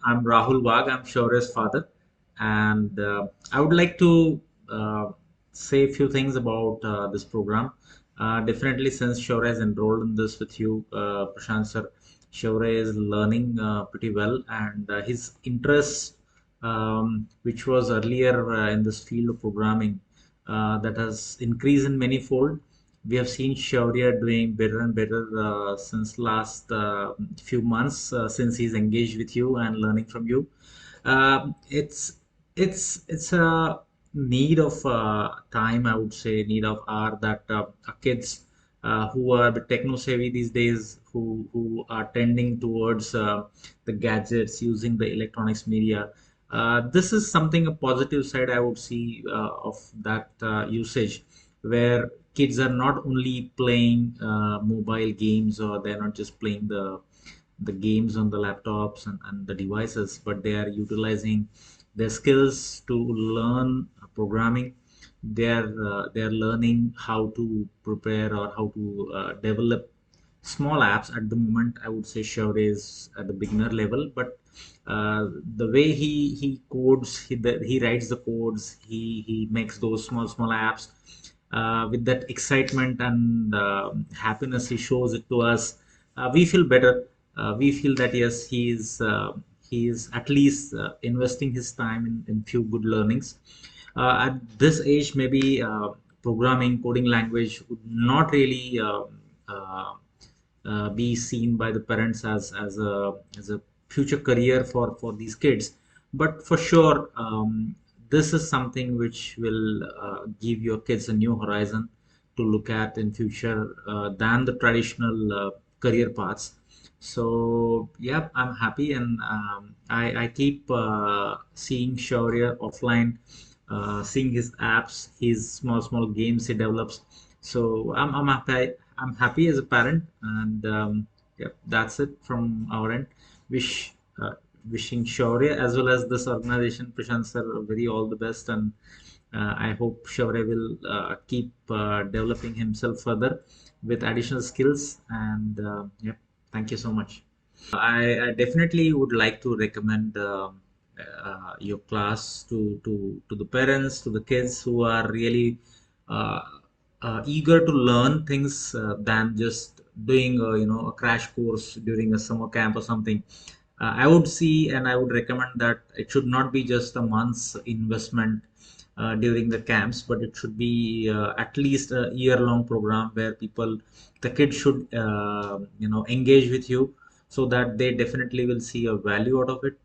I'm Rahul Wagh. I'm Shaurya's father, and I would like to uh, say a few things about this program. Definitely, since Shaurya is enrolled in this with you, Prashant sir, Shaurya is learning pretty well, and his interest, which was earlier in this field of programming, that has increased in many fold. We have seen Shaurya doing better and better since last few months since he's engaged with you and learning from you. It's a need of time, I would say, need of hour that kids who are a bit techno savvy these days, who are tending towards the gadgets, using the electronics media. This is something a positive side I would see of that usage, where kids are not only playing mobile games, or they're not just playing the games on the laptops and the devices, but they are utilizing their skills to learn programming. They are learning how to prepare or how to develop small apps. At the moment, I would say Shaurya is at the beginner level, but the way he codes, he writes the codes, he makes those small apps with that excitement and happiness he shows it to us. We feel better. We feel that yes, he is at least investing his time in few good learnings. At this age, maybe programming, coding language would not really be seen by the parents as a future career for these kids. But for sure, this is something which will give your kids a new horizon to look at in future than the traditional career paths. So yeah, I'm happy, and I keep seeing Shaurya offline, seeing his apps, his small games he develops. So I'm happy. I'm happy as a parent, and yeah, that's it from our end. Wish wishing Shaurya as well as this organization, Prashant sir, very all the best, and I hope Shaurya will keep developing himself further with additional skills. And yeah, thank you so much. I definitely would like to recommend your class to the parents, to the kids who are really uh, eager to learn things than just doing a crash course during a summer camp or something. I would see and I would recommend that it should not be just a month's investment during the camps, but it should be at least a year-long program where the kids should engage with you, so that they definitely will see a value out of it.